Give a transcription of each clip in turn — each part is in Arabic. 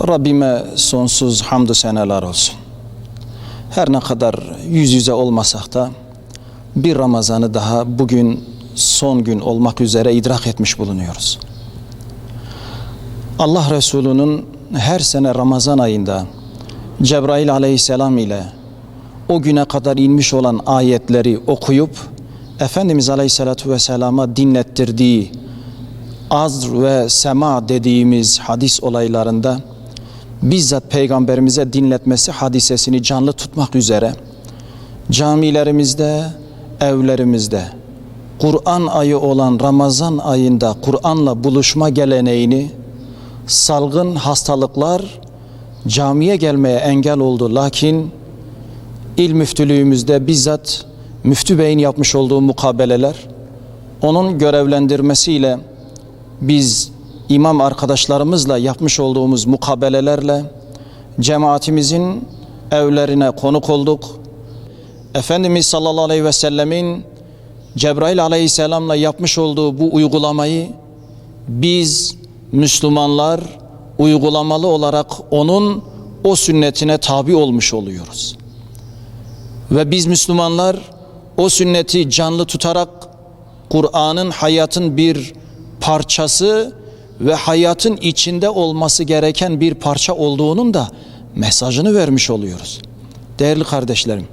Rabbime sonsuz hamdü seneler olsun. Her ne kadar yüz yüze olmasak da bir Ramazan'ı daha bugün son gün olmak üzere idrak etmiş bulunuyoruz. Allah Resulü'nün her sene Ramazan ayında Cebrail aleyhisselam ile o güne kadar inmiş olan ayetleri okuyup Efendimiz aleyhissalatu vesselama dinlettirdiği azr ve sema dediğimiz hadis olaylarında bizzat peygamberimize dinletmesi hadisesini canlı tutmak üzere camilerimizde, evlerimizde Kur'an ayı olan Ramazan ayında Kur'an'la buluşma geleneğini salgın hastalıklar camiye gelmeye engel oldu. Lakin İl Müftülüğümüzde bizzat Müftü Bey'in yapmış olduğu mukabeleler, onun görevlendirmesiyle biz imam arkadaşlarımızla yapmış olduğumuz mukabelelerle cemaatimizin evlerine konuk olduk. Efendimiz sallallahu aleyhi ve sellemin Cebrail aleyhisselamla yapmış olduğu bu uygulamayı biz Müslümanlar uygulamalı olarak onun o sünnetine tabi olmuş oluyoruz. Ve biz Müslümanlar o sünneti canlı tutarak Kur'an'ın hayatın bir parçası ve hayatın içinde olması gereken bir parça olduğunun da mesajını vermiş oluyoruz. Değerli kardeşlerim,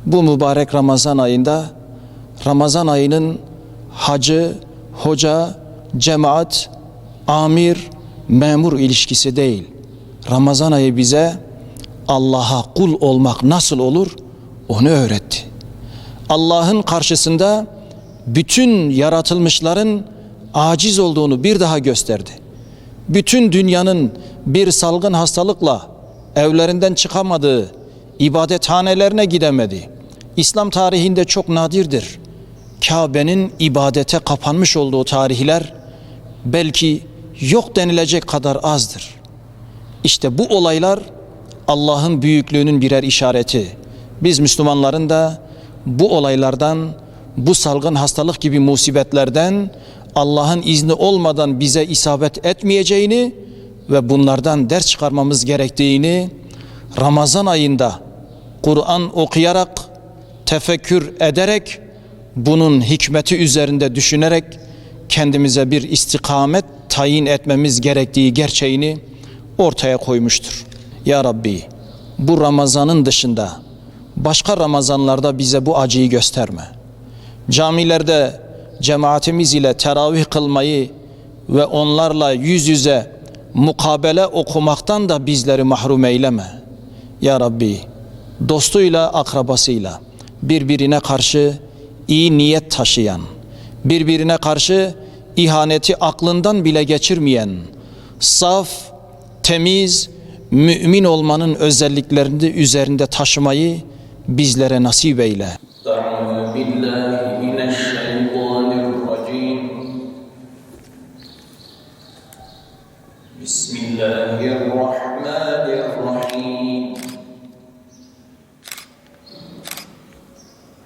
bu mübarek Ramazan ayında Ramazan ayının hacı, hoca, cemaat, amir, memur ilişkisi değil. Ramazan ayı bize Allah'a kul olmak nasıl olur onu öğretti. Allah'ın karşısında bütün yaratılmışların aciz olduğunu bir daha gösterdi. Bütün dünyanın bir salgın hastalıkla evlerinden çıkamadığı, ibadethanelerine gidemedi. İslam tarihinde çok nadirdir. Kabe'nin ibadete kapanmış olduğu tarihler belki yok denilecek kadar azdır. İşte bu olaylar Allah'ın büyüklüğünün birer işareti. Biz Müslümanların da bu olaylardan, bu salgın hastalık gibi musibetlerden Allah'ın izni olmadan bize isabet etmeyeceğini ve bunlardan ders çıkarmamız gerektiğini Ramazan ayında Kur'an okuyarak, tefekkür ederek, bunun hikmeti üzerinde düşünerek kendimize bir istikamet tayin etmemiz gerektiği gerçeğini ortaya koymuştur. Ya Rabbi, bu Ramazan'ın dışında başka Ramazanlarda bize bu acıyı gösterme. Camilerde cemaatimiz ile teravih kılmayı ve onlarla yüz yüze mukabele okumaktan da bizleri mahrum eyleme. Ya Rabbi, dostuyla, akrabasıyla birbirine karşı iyi niyet taşıyan, birbirine karşı ihaneti aklından bile geçirmeyen, saf, temiz, mümin olmanın özelliklerini üzerinde taşımayı bizlere nasip eyle. Bismillahirrahmanirrahim.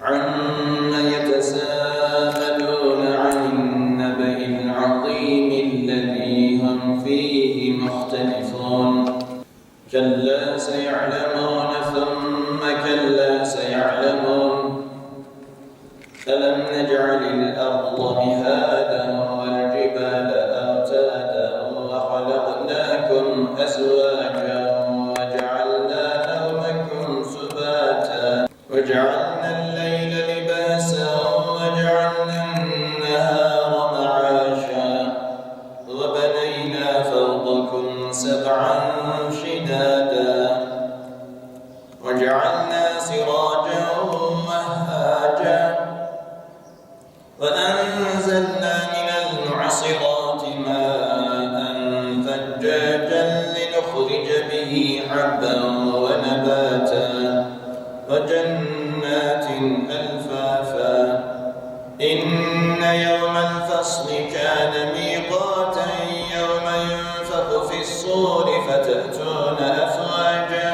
Amma yetesâelûne anin nebe'il azîmillezî hum fîhî muhtelifûn. Kellâ seye'lemûne thumme kellâ seye'lemûn. Elem nec'alil arda mihâden vel cibâle awtâden ve halaknâkum ezvâcan ve cealnâ nevmekum subâtan ve cealnâ الليل لباسا وجعلنا النهار معاشا وبنينا فوقكم سبعا شدادا وجعلنا سراجا وهاجا وأنزلنا من المعصرات ماء ثجاجا لنخرج به حبا ونباتا وجنات ألفافا إن يوم الفصل كان ميقاتا يوم ينفخ في الصور فتأتون أفواجا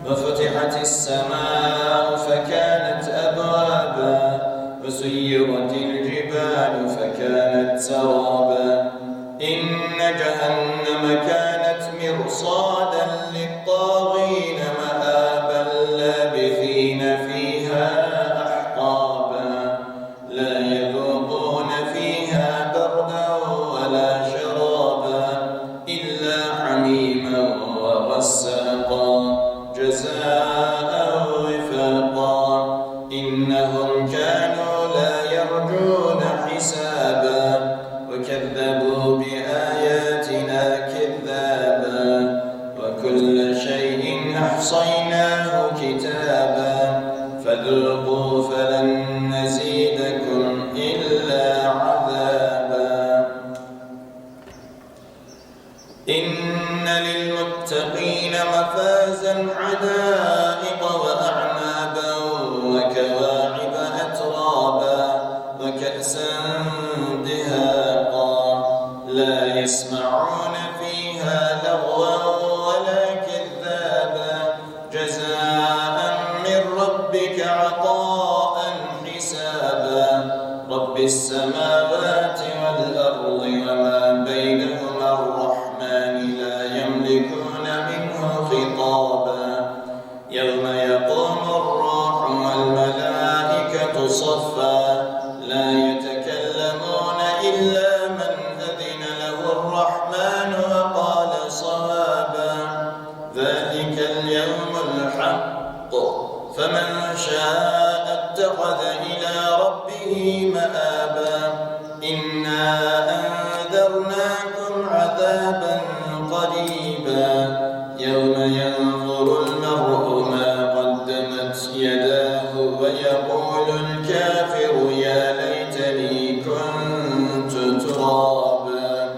وفتحت السماء فكانت أبوابا وسيرت الجبال فكانت سرابا إن جهنم كانت مرصادا جزاء وفاقا إنهم كانوا لا يرجون حسابا وكذبوا بآياتنا كذابا وكل شيء أحصيناه كتابا فذوقوا فلن نزيدكم إلا عذابا إن للمتقين مفازا حدائق وأعنابا وكواعب أترابا وكأسا دهاقا لا يسمعون فيها لغوا ولا كذابا جزاء من ربك عطاء حسابا رب السماوات والأرض وما بينهما الرحمن لا يملكون منه خطابا يوم يقوم الروح والملائكة صفا لا يتكلمون إلا من أذن له الرحمن وقال صوابا ذلك اليوم الحق فمن شاء اتخذ إلى ربه مآبا إنا أنذرناكم عذابا قريبا يوم ينظر المرء ما قدمت يداه ويقول الكافر يا ليتني كنت ترابا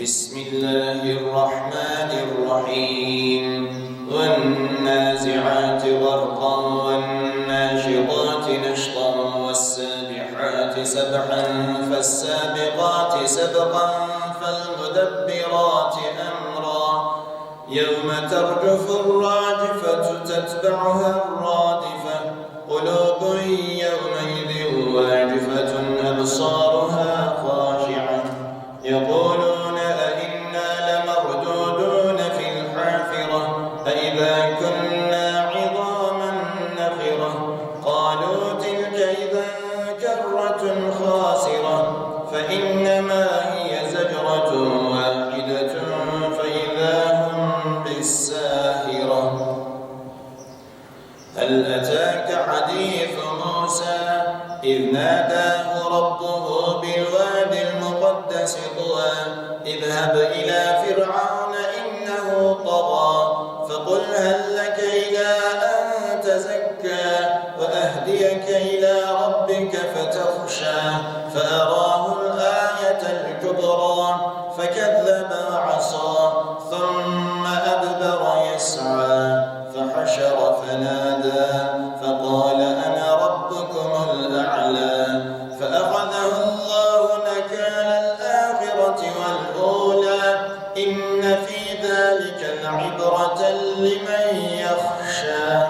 بسم الله الرحمن الرحيم والنازعات غرقا والناشطات نشطا والسابحات سبحا فالسابقات سبقا فالمدبرات أمرا يوم ترجف الراجفة تتبعها الرادفة قلوب يومئذ واجفة أبصارها خاشعة يقولون أئنا لمردودون في الحافرة أئذا كنا عظاما نخرة قالوا تلك إذا كرة خاسرة فإنما هي زجرة واحدة فإذا هم بالساهرة هل أتاك حديث موسى إذ ناداه ربه بالوادي المقدس طوى اذهب إلى فرعون إنه طغى فقل هل لك إلى أن تزكى وأهديك إلى ربك فتخشى فأراه الآية الكبرى فكذب وعصى ثم أدبر يسعى فحشر فنادى فقال أنا ربكم الأعلى فأخذه الله نكال الآخرة والأولى إن في ذلك لعبرة لمن يخشى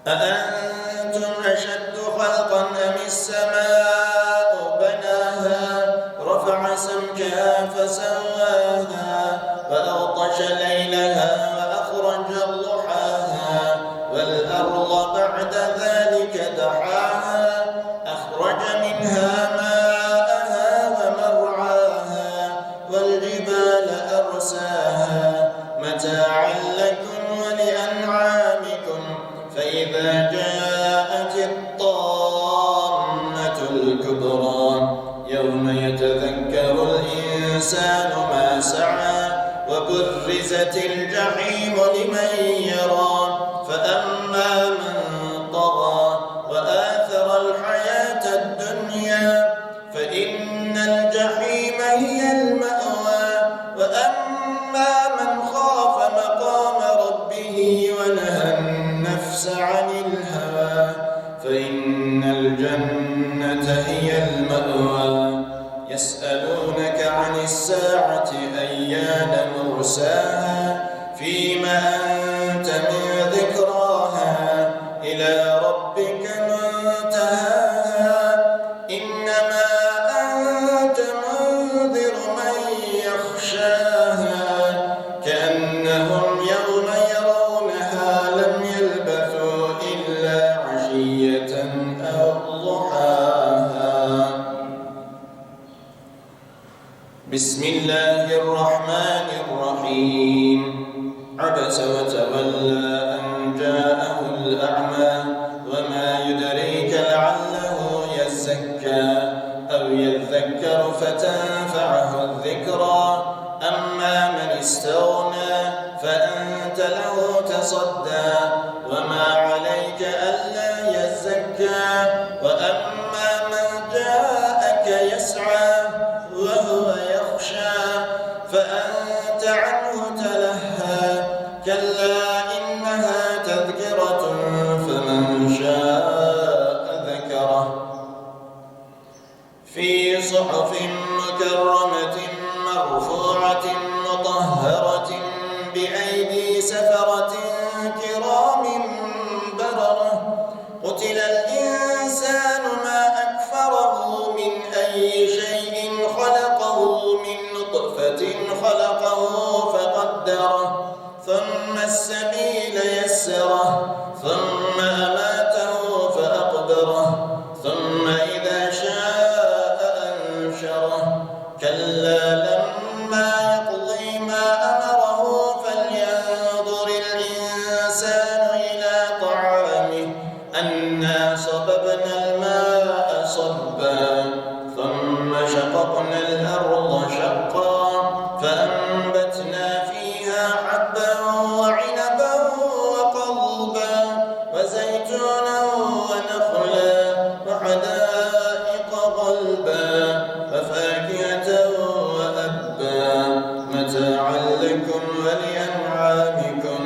أأنتم أشد خلقا أم السماء بناها رفع سمكها فسواها وأغطش ليلها وأخرج ضحاها والأرض بعد ذلك دحاها أخرج منها ماءها ومرعاها والجبال أرساها متاعا لكم ولأنعامكم فإذا جاءت الطامة الكبرى يوم يتذكر الإنسان ما سعى وبرزت الجحيم لمن يرى فأما من طغى وآثر الحياة الدنيا فإن الجحيم هي المأوى وأما من خاف مقام ربه ونهى النفس عن الهوى فإن الجنة هي المأوى يسألونك عن الساعة أيان مرساها فيما أنت من ذكراها إلى ربك منتهاها إنما أنت منذر من يخشاها كأنهم يوم يرونها لم يلبثوا إلا عشية أو ضحاها بسم الله الرحمن الرحيم عبس وتولى أن جاءه الأعمى وما يدريك لعله يزكى أو يذكر فتنفعه الذكرى أما من استغنى فأنت له تصدى وما عليك ألا يزكى وأما من جاءك يسعى وهو يخشى فأنت عنه تلهى كلا إنها تذكرة فمن شاء ذكره في صحف مكرمة مرفوعة مطهرة بأيدي سفرة كرام بررة قتل الإنسان ما أكفره من أي شيء خلقه من نطفة خلقه فقدره ثم السبيل يسره ثم أماته فأقبره ثم إذا شاء أنشره كلا لما يقضي ما أمره فلينظر الإنسان إلى طعامه أنا صببنا الماء صبا ثم شققنا الأرض شقا فأنبتنا فيها حبا وعنبا وقضبا وزيتونا ونخلا وحدائق غلبا وفاكهة وأبا متاعا لكم ولأنعامكم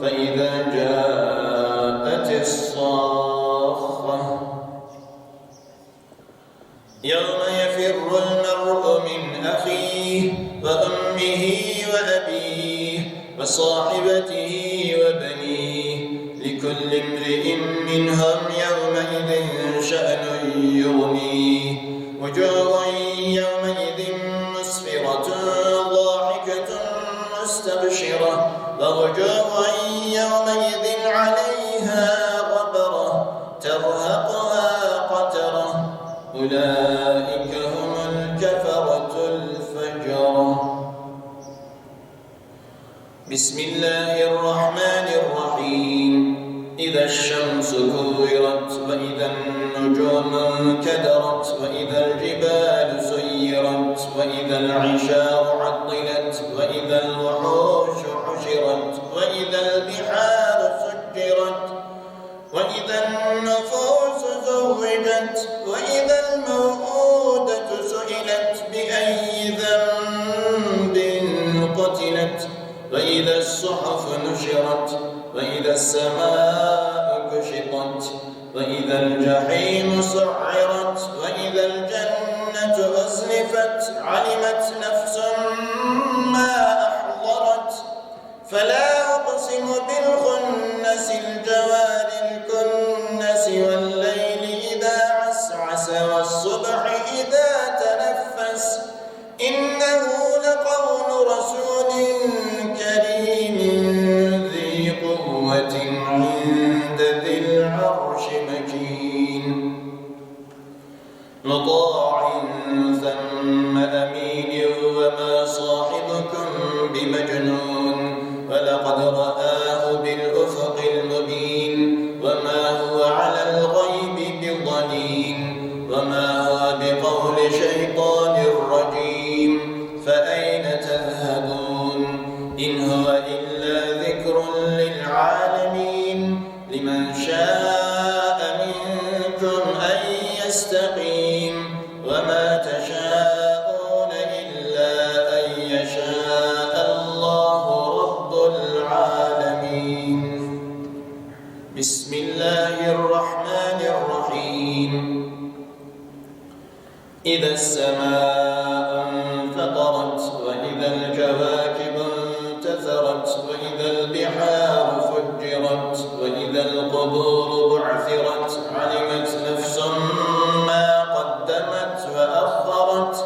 فإذا جاءت الصاخة يوم يفر المرء من أخيه وأمه وأبيه وصاحبته وبنيه لكل امرئ منهم يومئذ شأن يغنيه وجوه يومئذ مسفرة ضاحكة مستبشرة ووجوه يومئذ عليها غبرة ترهقها قترة أولئك هم الكفرة الفجرة بسم الله الرحمن الرحيم إذا الشمس كورت وإذا النجوم انكدرت وإذا الجبال سيرت وإذا العشار عطلت وإذا الوحوش حشرت وإذا البحار سجرت وإذا النفوس زوجت وإذا الموءودة سئلت بأي ذنب قتلت وإذا الصحف نشرت وإذا السماء كشطت وإذا الجحيم سعرت وإذا الجنة أزلفت علمت نفس ما أحضرت فلا أقسم بالخنس الجوار الكنس والليل إذا عسعس والصبح إذا تنفس إنه لقول رسول كريم ذي قوة عند ذي العرش مكين مطاع ثم أمين وما صاحبكم بمجنون ولقد رآه بالأفق المبين وما هو على الغيب بضنين وما هو بقول شيطان رجيم فأين تذهبون إن هو إلا ذكر للعالمين لمن شاء منكم أن يستقيم وما تشاءون إلا أن يشاء الله رب العالمين بسم الله الرحمن الرحيم إذا السماء انفطرت وإذا الكواكب انتثرت وإذا البحار فجرت وإذا القبور بعثرت علمت نفس ما قدمت وأخرت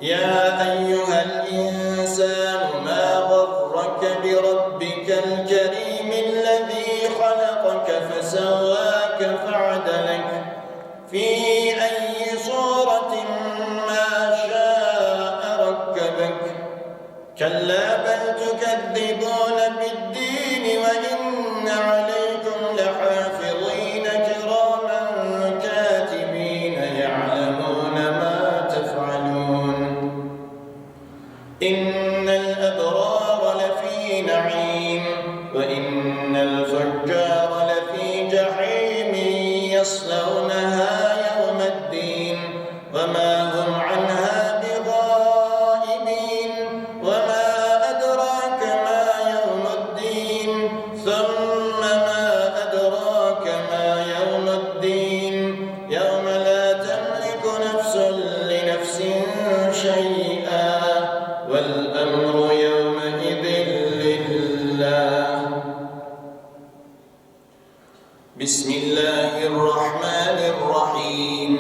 يا أيها الإنسان ما غرك بربك الكريم الذي خلقك فسواك فعدلك في أي صورة ما شاء ركبك كلا كلا بل تكذبون بالدين وإن عليكم لحافظين كراما كاتبين يعلمون ما تفعلون إن الأبرار لفي نعيم وإن الفجار لفي جحيم يصلونها يوم الدين وما هم عنها بغائبين وما أدراك ما يوم الدين ثم ما أدراك ما يوم الدين يوم لا تملك نفس لنفس شيئا والأمر يومئذ لله. بسم الله الرحمن الرحيم.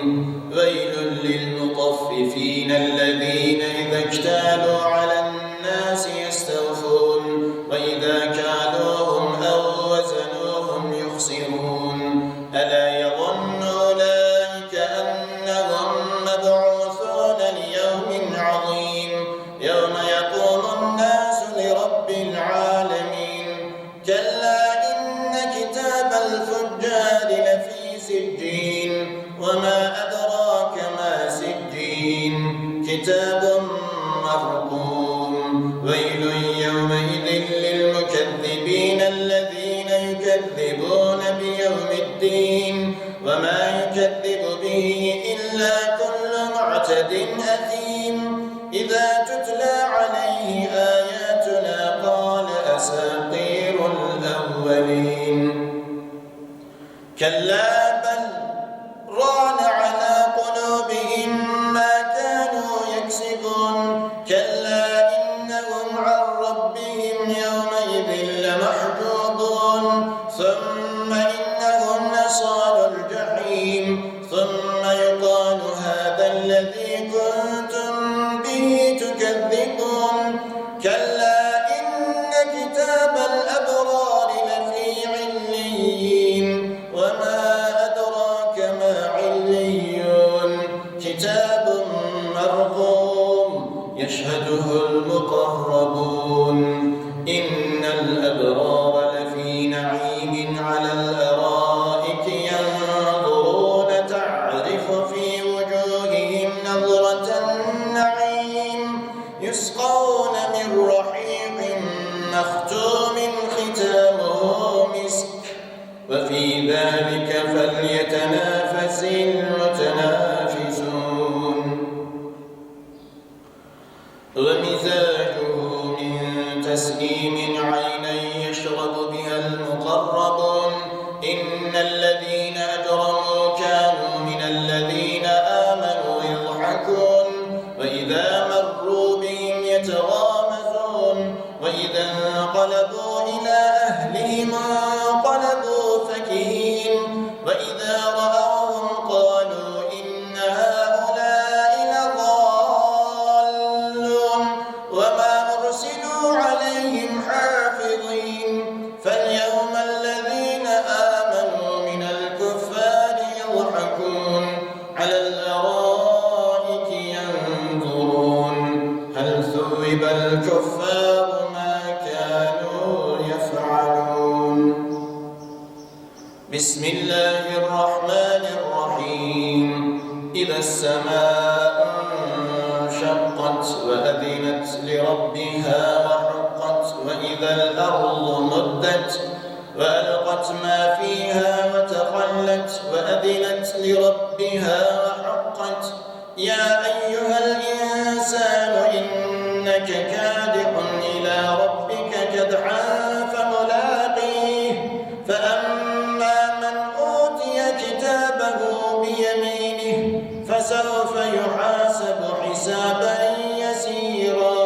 ويل للمطففين الذين إذا اكتالوا على الناس يستوفون وإذا كالوهم أو وزنوهم يخسرون ألا يظن أولئك أنهم مبعوثون ليوم عظيم يوم يقوم الناس لرب العالمين كلا إن كتاب الفجار لفي سجين وما أدراك ما سجين كتاب مرقوم. ويل يومئذ للمكذبين الذين يكذبون بيوم الدين وما يكذب به إلا كل معتد أثيم إذا تتلى عليه آياتنا قال أساطير الأولين كلا بل ران على قلوبهم ما كانوا يكسبون كلا إنهم عن ربهم يومئذ لمحجوبون ثم إنهم لصالوا الجحيم ثم يقال هذا الذي كنتم به تكذبون كلا إن كتاب الأبرار لفي عليين وما أدراك ما عليون كتاب مرقوم يشهده المقربون إن الأبرار لفي نعيم على الأرائك ينظرون تعرف في وجوههم نظرة النعيم يسقون من رحيق مختوم ختامه مسك وفي ذلك فليتنافس المتنافسون. ومزاجه من تسنيم عينا يشرب بها المقربون إن الذين أجرموا كانوا من الذين آمنوا يضحكون وإذا مروا بهم يتغامزون وإذا انقلبوا إلى أهلهم انقلبوا فكهين وإذا رأوهم قالوا إن هؤلاء لضالون وما أرسلوا عليهم حافظين فاليوم الذين آمنوا من الكفار يضحكون على الأرائك ينظرون هل ثوب الكفار ما كانوا يفعلون. بسم الله الرحمن الرحيم. إذا السماء انشقت وأذنت لربها وحقت وإذا الأرض مدت وألقت ما فيها وتخلت وأذنت لربها وحقت يا أيها الإنسان إنك كادح إلى ربك كدحا فملاقيه فأما من أوتي كتابه بيمينه فسوف يحاسب حسابا يسيرا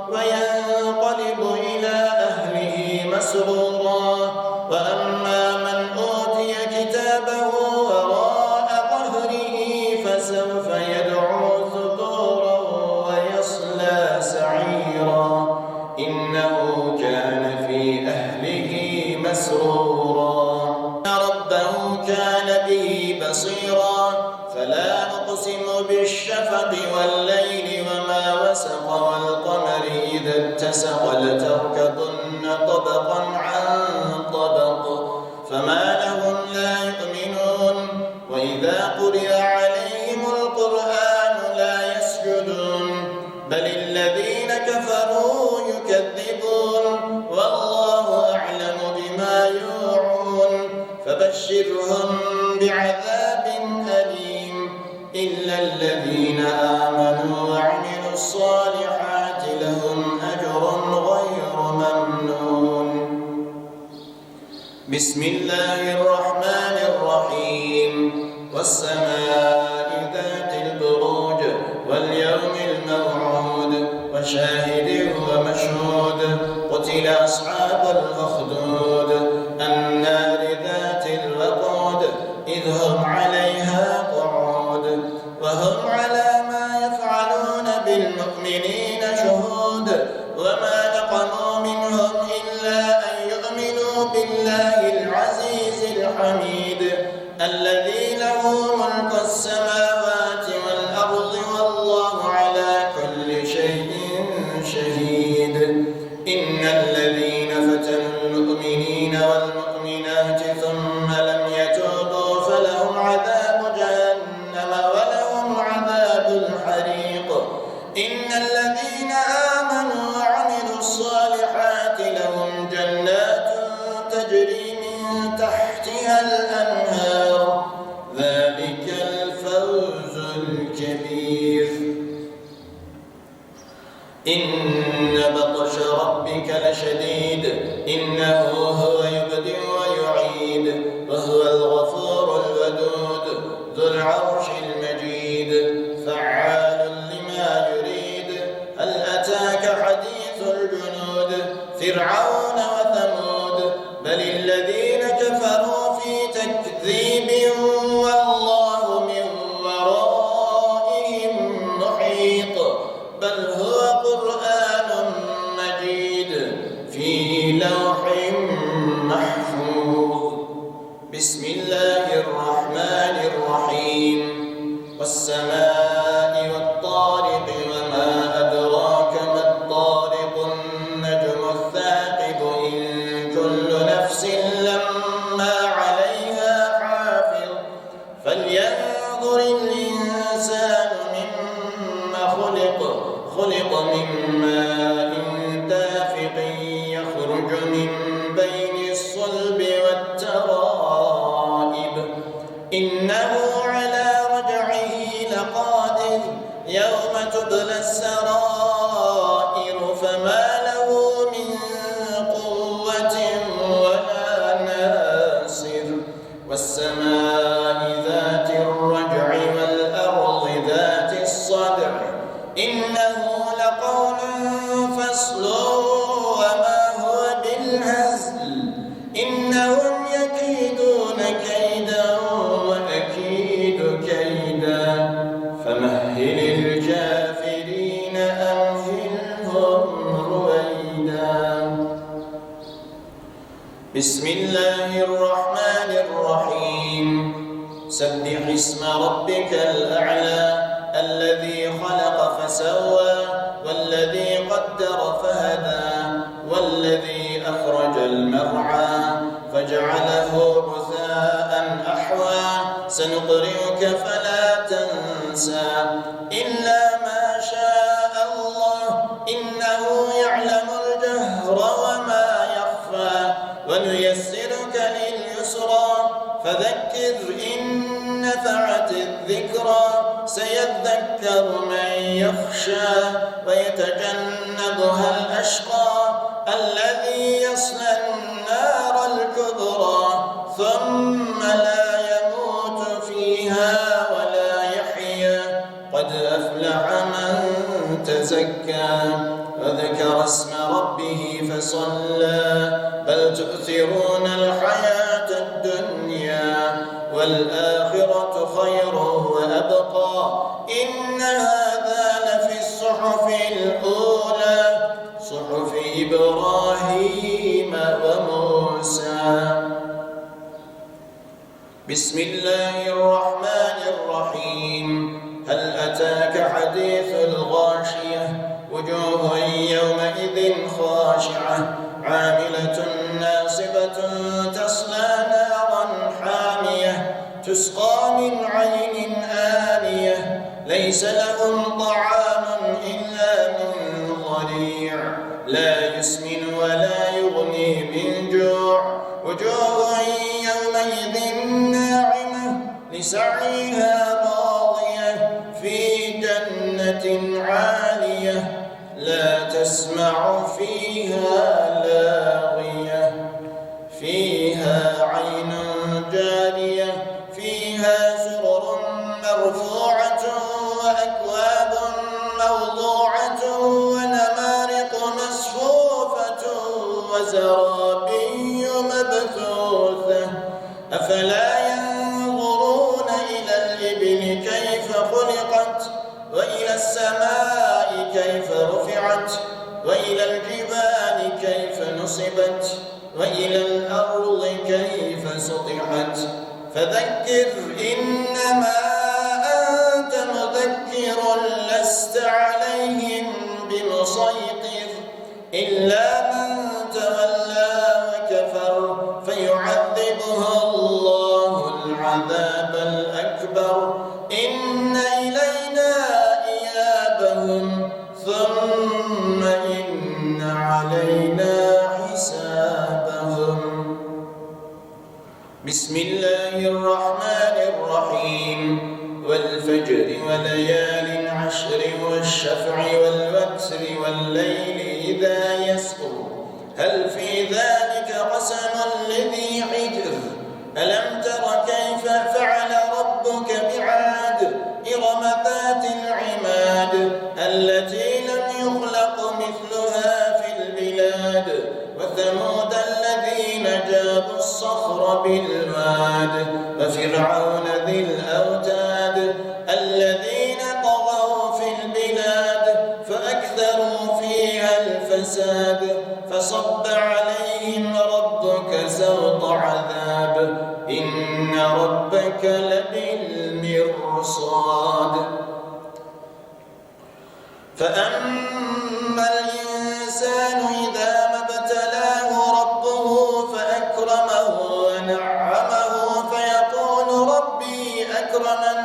وينقلب إلى أهله مسرورا وأما من أوتي كتابه وراء ظهره فسوف يدعو ثبورا ويصلى سعيرا إنه كان في أهله مسرورا ربه كان به بصيرا فلا أقسم بالشفق والليل وما وسق والقمر إذا اتسق لتركبن طبقا عن طبق فما لهم لا يؤمنون وإذا قرئ عليهم القرآن لا يسجدون بل الذين كفروا يكذبون والله أعلم بما يوعون فبشرهم بعذاب أليم إلا الذين آمنوا وعملوا الصالحات لهم أجر غير ممنون. بسم الله الرحمن الرحيم والسماء ذات البروج واليوم الموعود وشاهد ومشهود قتل أصحاب الأخدود النار ذات الوقود إذ هم عليها قعود وهم على ما يفعلون بالمؤمنين شهود وما نقموا منهم إلا أن يؤمنوا بالله العزيز الحميد الذي له ملك السماوات والأرض والله على كل شيء شهيد. إن الذين فتنوا المؤمنين والمؤمنات ثم لم يتوبوا فلهم عذاب جهنم ولهم عذاب الحريق. إن الذين آمنوا وعملوا الصالحات لهم جنات تجري من تحتها الأنهار ذلك الفوز الكبير. إن بطش ربك لشديد إنه هو يبدئ ويعيد وهو الغفور الودود ذو العرش المجيد فعال لما يريد. هل أتاك حديث الجنود فرعون وثمود بل الذين كفروا في تكذيب والله من ورائهم محيط بل هو قرآن مجيد في لوح محفوظ. بسم الله الرحمن الرحيم والسماء والطارق وما أدراك ما الطارق النجم الثاقب إن كل نفس لما عليها حافظ فلينظر الإنسان مما خلق من ماء دافق يخرج من بين الصلب والترائب إنه على رجعه لقادر يوم تبلى السرائر فما له من قوة ولا ناصر. والسماء ذات الرجع والأرض ذات الصدع إنه لقول فصل وما هو بالهزل إنهم يكيدون كيدا وأكيد كيدا فمهل الكافرين أمهلهم رويدا. بسم الله الرحمن الرحيم سبح اسم ربك الأعلى الذي خلق فسوى والذي قدر فهدى والذي أخرج المرعى فجعله غثاء أحوى سنقرئك فلا تنسى إلا ما شاء الله إنه يعلم الجهر وما يخفى ونيسرك لليسرى فذكر إن نفعت الذكرى سيذكر من يخشى ويتجنبها الأشقى الذي يصلى النار الكبرى ثم لا يموت فيها ولا يحيا قد أفلح من تزكى وذكر اسم ربه فصلى بل تؤثرون الحياة الدنيا والآخرة خير وأبقى إن هذا لفي الصحف الأولى صحف إبراهيم وموسى. بسم الله الرحمن الرحيم هل أتاك حديث الغاشية وجوه يومئذ خاشعة عاملة ناصبة تصلى نارا حامية تسقى من عين آنية ليس لهم طعام إلا من ضريع لا يسمن ولا يغني من جوع وجوه يومئذ ناعمة لسعيها راضية في جنة عالية لا تسمع فيها لاغية فيها عين جارية فيها سرر مرفوعة وأكواب موضوعة ونمارق مصفوفة وزرابي مبثوثة أفلا ينظرون إلى الإبل كيف خلقت وإلى السماء كيف رفعت وإلى الجبال كيف نصبت وإلى الأرض كيف سطحت فذكر إنما أنت مذكر لست عليهم بمسيطر إلا من تولى وكفر فيعذبه الله العذاب الأكبر إن إلينا إيابهم ثم إن علينا حسابهم بسم الله الرحمن الرحيم والفجر وليال عشر والشفع والوتر والليل إذا يسر هل في ذلك قسم لذي حجر ألم تر كيف فعل ربك بعاد إرم ذات العماد التي لم يخلق مثلها في البلاد وثمود الذين جابوا الصخر بالواد وفرعون ذي الأوتاد الذين طغوا في البلاد فأكثروا فيها الفساد فصب عليهم ربك سوط عذاب إن ربك لبالمرصاد فأما الإنسان إذا ما ابتلاه ربه فأكرمه ونعمه فيقول ربي أكرمن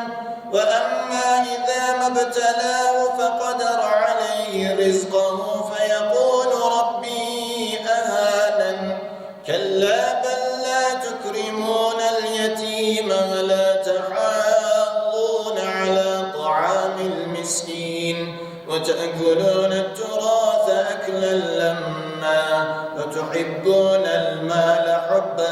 وأما إذا ما ابتلاه فقدر عليه رزقه فيقول ربي أهانن كلا بل لا تكرمون اليتيم ولا تحاضون على طعام المسكين وتأكلون التراث أكلا لما وتحبون المال حبا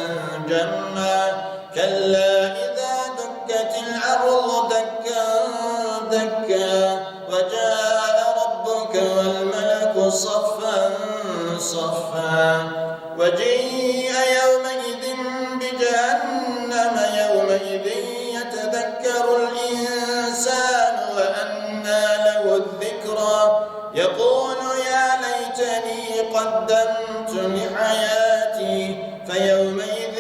جما كلا إذا دكت الأرض دكا دكا وجاء ربك والملك صفا صفا وجيء يومئذ بجهنم يومئذ يتذكر الإنسان وأنى له الذكرى يقول يا ليتني قدمت لحياتي فيومئذ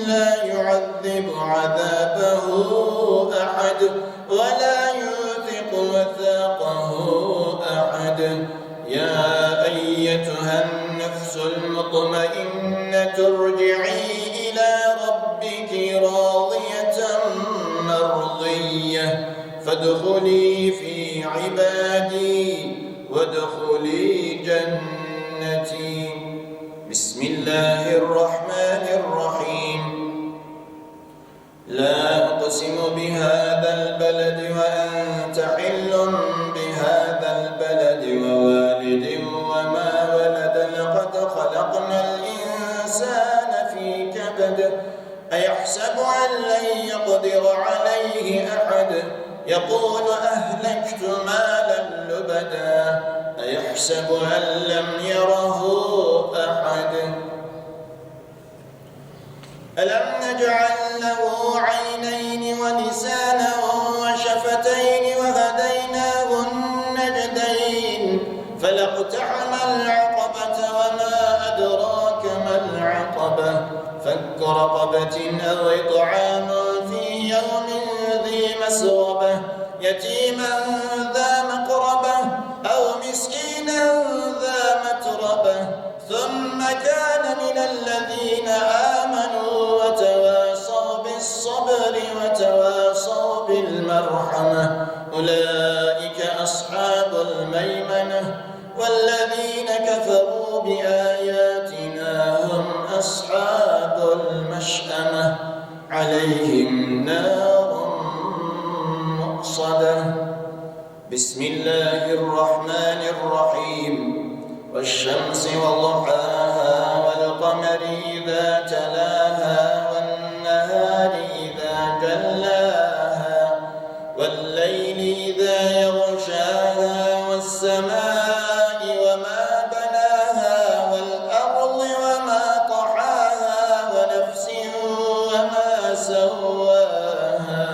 لا يعذب عذابه أحد ولا يوثق وثاقه أحد يا أيتها النفس المطمئنة ارجعي إلى ربك راضية مرضية فادخلي في عبادي وادخلي جنتي بسم الله الرحمن الرحيم لا أقسم بهذا البلد وأنت حل بهذا البلد ووالد وما ولد لقد خلقنا الإنسان في كبد أيحسب أن لن يقدر عليه أحد يقول أهلكت مالا لبدا أيحسب أن لم يره أحد ألم نجعل له عينين ولسانا وشفتين وهديناه النجدين فلاقتحم العقبة وما أدراك ما العقبة فك رقبة أو إطعام في يوم ذي مسغبة يتيما ذا مقربة أو مسكينا ثم كان من الذين آمنوا وتواصوا بالصبر وتواصوا بالمرحمة أولئك أصحاب الميمنة والذين كفروا بآياتنا هم أصحاب المشأمة عليهم نار مؤصدة. بسم الله الرحمن الرحيم والشمس وضحاها والقمر إذا تلاها والنهار إذا جلاها والليل إذا يغشاها والسماء وما بناها والأرض وما طحاها ونفس وما سواها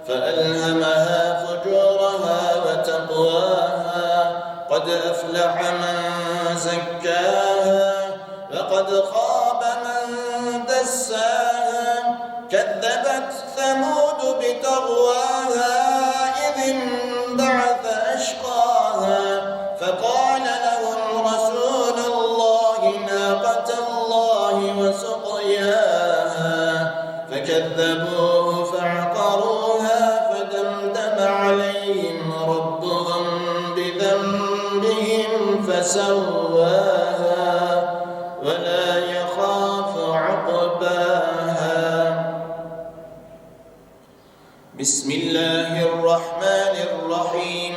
فألهمها فجورها وتقواها قد أفلح من زكاها وقد خاب من دساها كذبت ثمود بطغواها إذ انبعث أشقاها فقال لهم رسول الله ناقة الله وسقياها فكذبوه فعقروها فدمدم عليهم ربهم بذنبهم فسواها ولا يخاف عقباها. بسم الله الرحمن الرحيم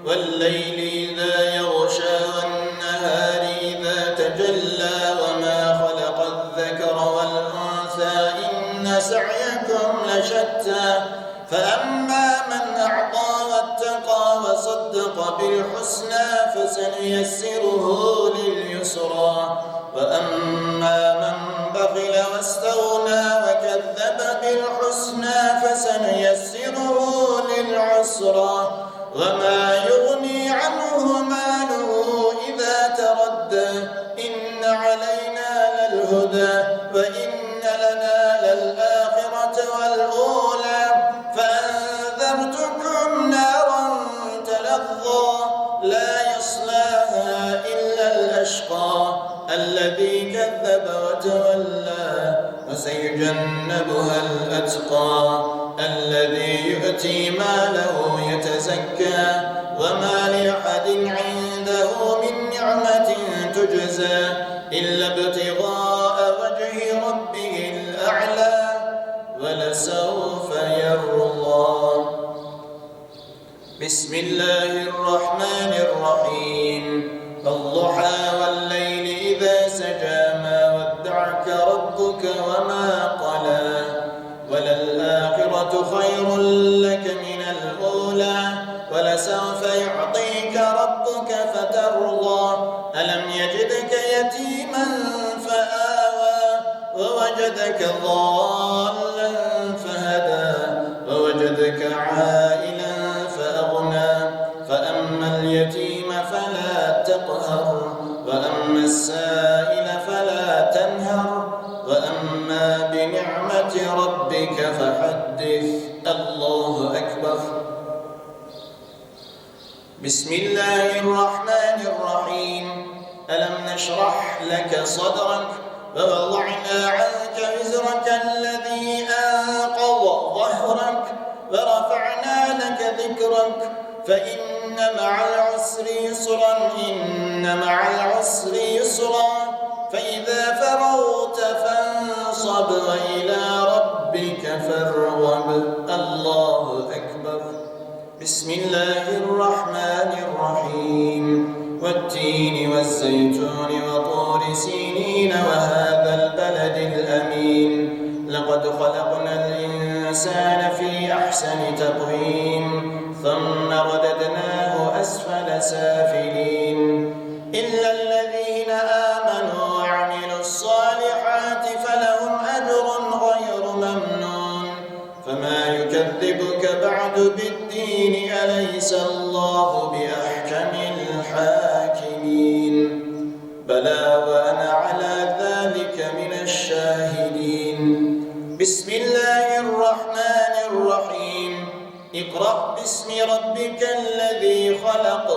والليل إذا يغشى والنهار إذا تجلى وما خلق الذكر والأنثى إن سعيكم لشتى فأما من أعطى واتقى وصدق بالحسنى فسنيسره لليسرى وأما من بخل واستغنى وكذب بالحسنى فسنيسره للعسرى وما يغني عنه ماله إذا تردى إن علينا للهدى وإن لنا للآخرة والأولى فأنذرتكم نارا تلظى لا يصلاها إلا الأشقى الذي كذب وتولى وسيجنبها الأتقى الذي يؤتي ماله يتزكى وما لأحد عنده من نعمة تجزى إلا ابتغاء وجه ربه الأعلى ولسوف يرضى. بسم الله الرحمن الرحيم والضحى والليل إذا سجى ما ودعك ربك وما قلى وللآخرة خير لك من الأولى ولسوف يعطيك ربك فترضى ألم يجدك يتيما فآوى ووجدك ضالا فهدى ووجدك عائلا فأغنى فأما اليتيم فلا تقهر وأما السائل فلا تنهر وأما بنعمة ربك فحدث. الله أكبر. بسم الله الرحمن الرحيم ألم نشرح لك صدرك ووضعنا عنك وزرك الذي أنقض ظهرك ورفعنا لك ذكرك فإن مع العسر يسرا إن مع العسر يسرا فإذا فرغت فانصب وإلى ربك فارغب. الله أكبر. بسم الله الرحمن الرحيم والتين والزيتون وطور سينين وهذا البلد الأمين لقد خلقنا الإنسان في أحسن تقويم ثم رددناه أسفل سافلين إلا الذين آمنوا وعملوا الصالحات فلهم أجر غير ممنون فما يكذبك بعد بالدين أليس الله بأحكم الحاكمين بلى وأنا على ذلك من الشاهدين. بسم الله الرحمن الرحيم اقرأ باسم ربك الذي خلق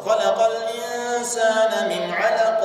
خلق الإنسان من علق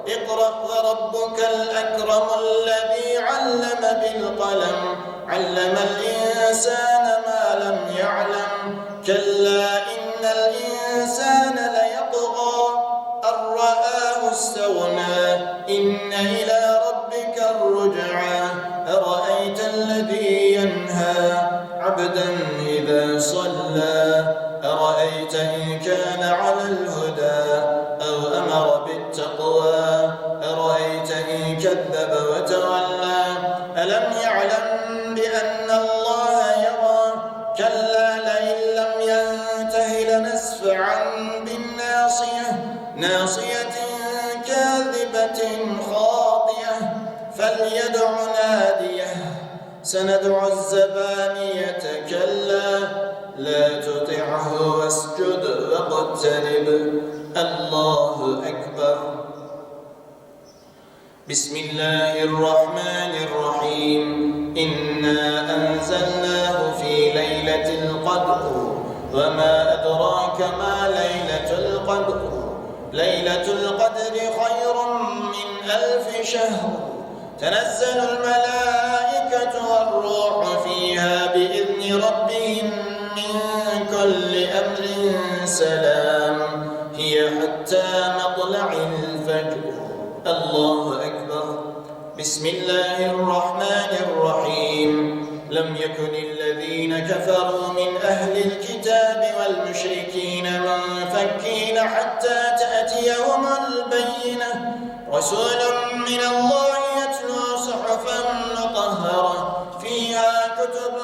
اقرأ وربك الأكرم الذي علم بالقلم علم الإنسان ما لم يعلم كلا إن الإنسان ليطغى أن رآه استغنى إن إلى ربك الرجعى أرأيت الذي ينهى عبدا إذا صلى أرأيت إن كان على الهدى أو أمر بالتقوى أرأيت إن كذب وتولى ألم يعلم بأن الله يرى كلا لئن لم ينته لنسفعا بالناصية ناصية كاذبة خاطئة فليدع ناديه سندع الزبانية كلا لا تطعه واسجد واقترب الله أكبر. بسم الله الرحمن الرحيم إنا أنزلناه في ليلة القدر وما أدراك ما ليلة القدر ليلة القدر خير من 1000 شهر تنزل الملائكة والروح فيها بإذن ربهم من كل أمر سلام هي حتى مطلع الفجر الله أكبر. بسم الله الرحمن الرحيم لم يكن الذين كفروا من أهل الكتاب والمشركين منفكين حتى تأتيهم البينة رسول من الله يتلو صحفا مطهرة فيها كتب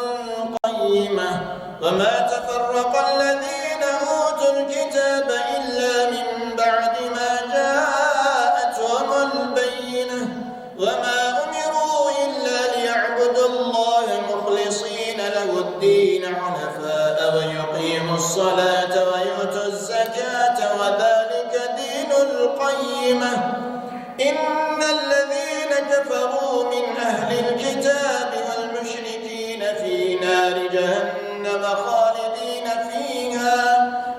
قيمة وما تفرق الذين أوتوا الكتاب إلا من بعد ما جاءتهم البينة وما أمروا إلا ليعبدوا الله مخلصين له الدين حنفاء ويقيموا الصلاة ويؤتوا الزكاة وذلك دين القيمة إن الذين كفروا من أهل الكتاب والمشركين في نار جهنم خالدين فيها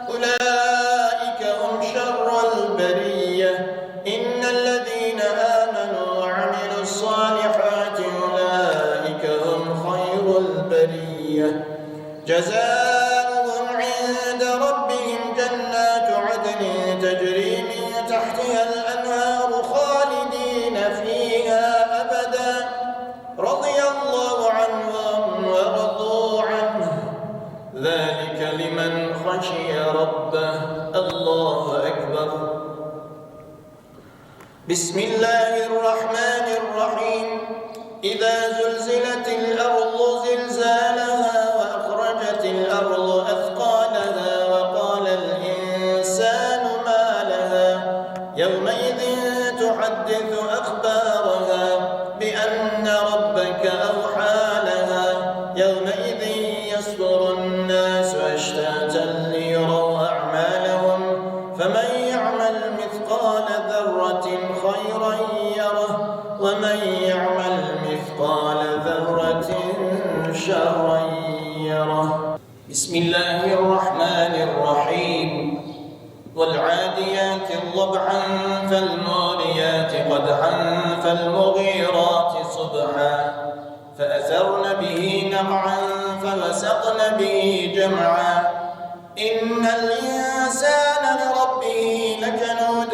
أولئك هم شر البرية إن الذين آمنوا وعملوا الصالحات أولئك هم خير البرية جزاؤهم عند ربهم جنات عدن تجري من تحتها الأنهار خالدين فيها أبدا رضي الله عنهم ورضوا عنه ذلك لمن خشي ربه الله أكبر. بسم الله الرحمن الرحيم إذا زلزلت الأرض زلزالها وأخرجت الأرض أثقالها وقال الإنسان ما لها يومئذ تحدث أخبارها بأن ربك أوحى لها يومئذ يصدر الناس أشتاتا ليروا أعمالهم فمن يعمل مثقال ذرة خيرا يره ومن يعمل مثقال ذرة شرا يره. بسم الله الرحمن الرحيم والعاديات ضبحا فالموريات قدحا فالمغيرات صبحا فأثرن به نقعا فوسطن به جمعا إن الإنسان لربه لكنود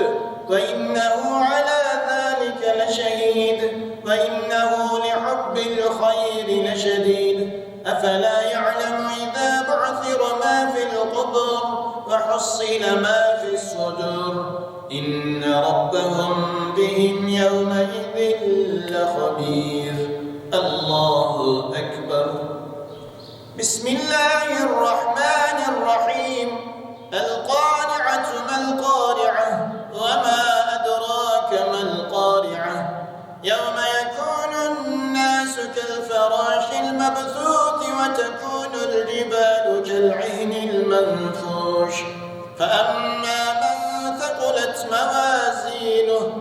وإنه على ذلك لشهيد وإنه لحب الخير لشديد أفلا يعلم إذا بعثر ما في القبور وحصل ما في الصدور إن ربهم بهم يومئذ لخبير الله أكبر. بسم الله الرحمن الرحيم القارعة ما القارعة وما أدراك ما القارعة يوم يكون الناس كالفراش المبثوث وتكون الجبال كالعهن المنفوش فأما من ثقلت موازينه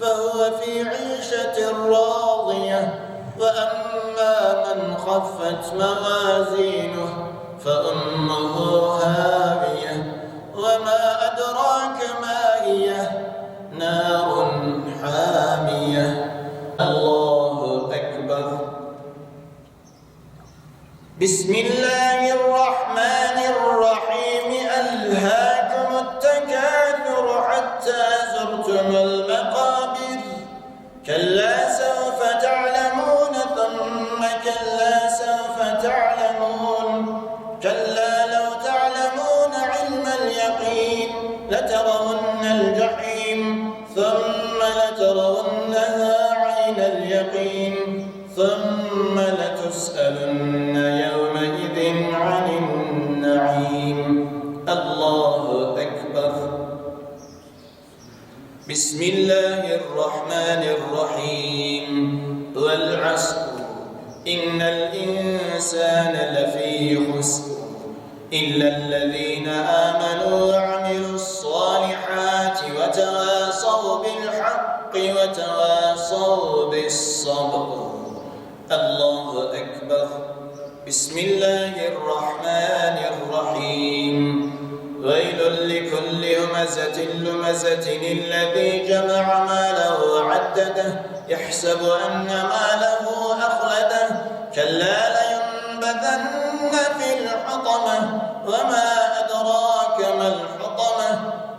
فهو في عيشة راضية وأما من خفت موازينه فأمه هاوية وما أدراك ما هي نار حامية. الله أكبر. بسم الله الرحمن الرحيم. ألهاكم التكاثر حتى زرتم المقابر. كلا سوف تعلمون ثم كلا سوف تعلمون. كلا لو تعلمون علم اليقين لترون الجحيم ثم لترونها عين اليقين ثم لتسألن يومئذ عن النعيم. الله أكبر. بسم الله الرحمن الرحيم. والعصر إن الإنسان لفي خسر إلا الذين آمنوا وعملوا الصالحات وتواصوا بالحق وتواصوا بالصبر. الله أكبر. بسم الله الرحمن الرحيم. ويل لكل همزة لمزة الذي جمع ماله وعدده يحسب أن ماله أخلده. كلا لينبذن في الحطمة وما أدراك ما الحطمة.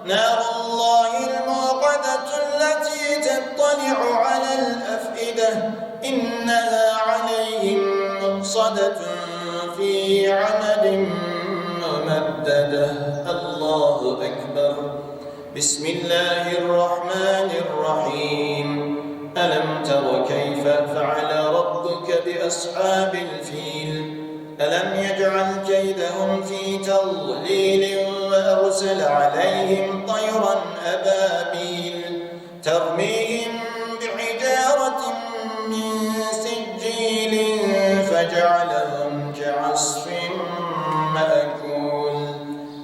نار الله الموقدة التي تطلع على الأفئدة إنها عليهم مؤصدة في عمد ممددة. الله أكبر. بسم الله الرحمن الرحيم. ألم تر كيف فعل ربك بأصحاب الفيل؟ ألم يجعل كيدهم في تضليل وأرسل عليهم طيرا أبابيل ترميهم بحجارة من سجيل فجعلهم كعصف مأكول.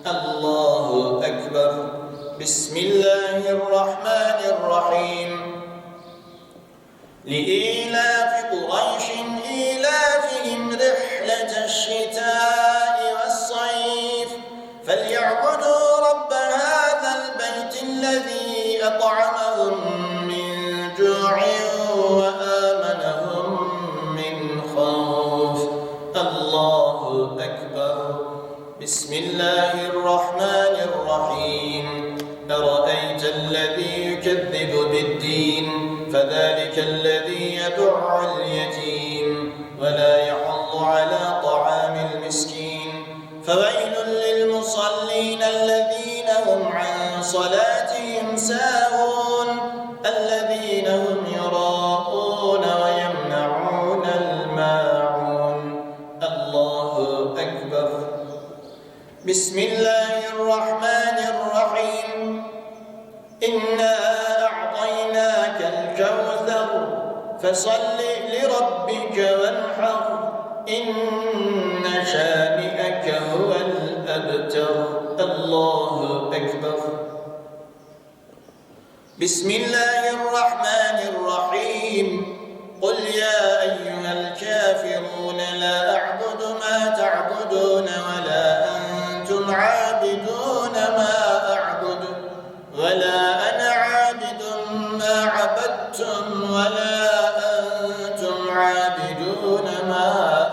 الله أكبر. بسم الله الرحمن الرحيم. لإيلاف قريش إيلافهم رحلة الشتاء والصيف فليعبدوا رب هذا البيت الذي أطعمهم من جوع وآمنهم من خوف. الله أكبر. بسم الله الرحمن الرحيم. أرأيت الذي يكذب بالدين فذلك الذي يدع اليتيم ولا يحض على طعام المسكين. فويل للمصلين الذين هم عن صلاتهم ساهون الذين هم يراءون ويمنعون الماعون. الله أكبر. بسم الله الرحمن الرحيم. إنا أعطيناك الكوثر فصل لربك وانحر إن شانئك هو الأبتر. الله أكبر. بسم الله الرحمن الرحيم. قل يا أيها الكافرون لا أعبد ما تعبدون ولا أنتم عابدون ما أعبد ولا أنا عابد ما عبدتم ولا أنتم عابدون ما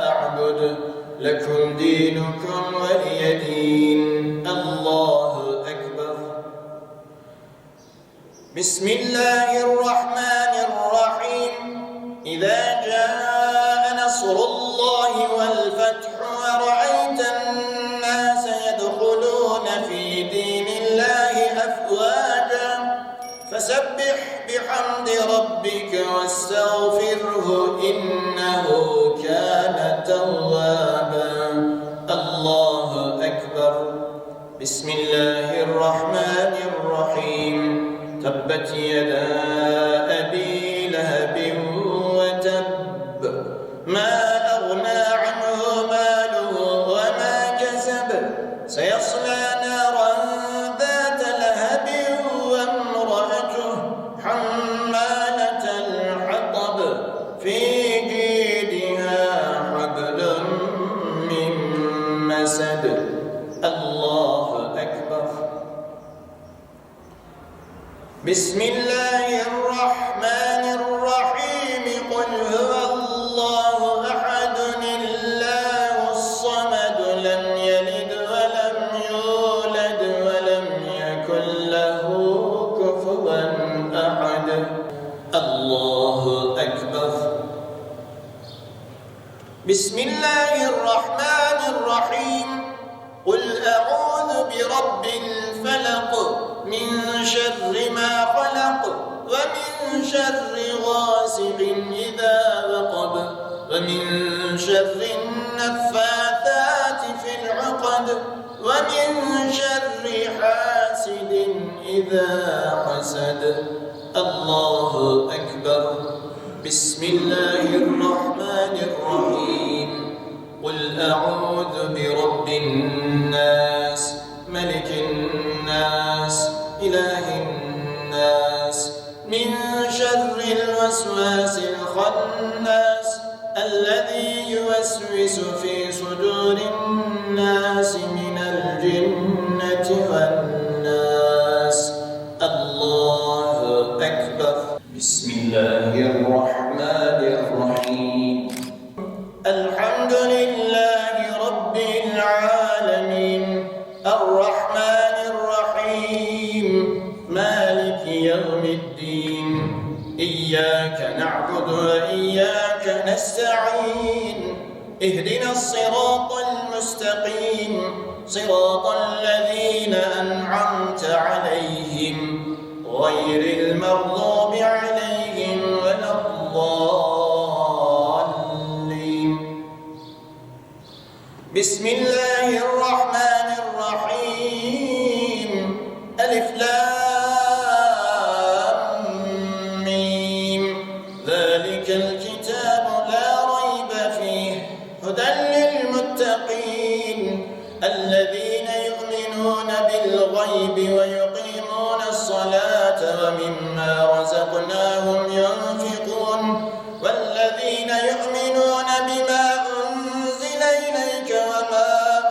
أعبد لكم دينكم ولي دين. الله أكبر. بسم الله الرحمن الرحيم. إذا جاء نصر الله والفتح ورأيت الناس يدخلون في دين الله أفواجا فسبح بحمد ربك واستغفره إنه كان توابا. الله أكبر. بسم الله الرحمن الرحيم. تبت يدا أبي لهب وتب ما أغنى عنه ماله وما كسب سيصلى نارا ذات لهب وامرأته حمالة الحطب في جيدها حبل من مسد. الله أكبر. بسم الله الرحمن الرحيم قل هو الله أحد الله الصمد لم يلد ولم يولد ولم يكن له كفوا أحد الله أكبر بسم الله الرحمن الرحيم قل أعوذ برب الفلق من شر ما خلق ومن شر غاسق إذا وقب ومن شر النفاثات في العقد ومن شر حاسد إذا حسد الله أكبر بسم الله الرحمن الرحيم قل أعوذ برب الناس ملك الناس إله الناس من شر الوسواس الخناس الذي يوسوس في صدور الناس من الجنة والناس الله أكبر بسم الله الرحمن الرحيم الحمد لله رب العالمين الرحمن الرحيم مالك يوم الدين إياك نعبد وإياك نستعين اهدنا الصراط المستقيم صراط الذين أنعمت عليهم غير المغضوب عليهم ولا الضالين بسم الله الرحمن الرحيم ألف لام ميم ذلك الكتاب لا ريب فيه هدى للمتقين الذين يؤمنون بالغيب ويقيمون الصلاة ومما رزقناهم ينفقون والذين يؤمنون بما أنزل إليك وما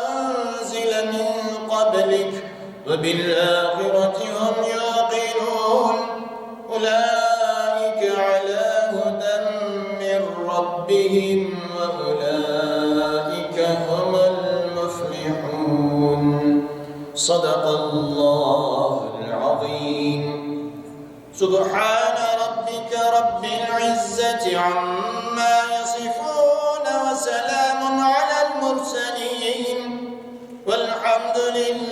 أنزل من قبلك وبالآخرة هم يوقنون أولئك على هدى من ربهم وأولئك هم المفلحون صدق الله العظيم سبحان ربك رب العزة عما يصفون وسلام على المرسلين والحمد لله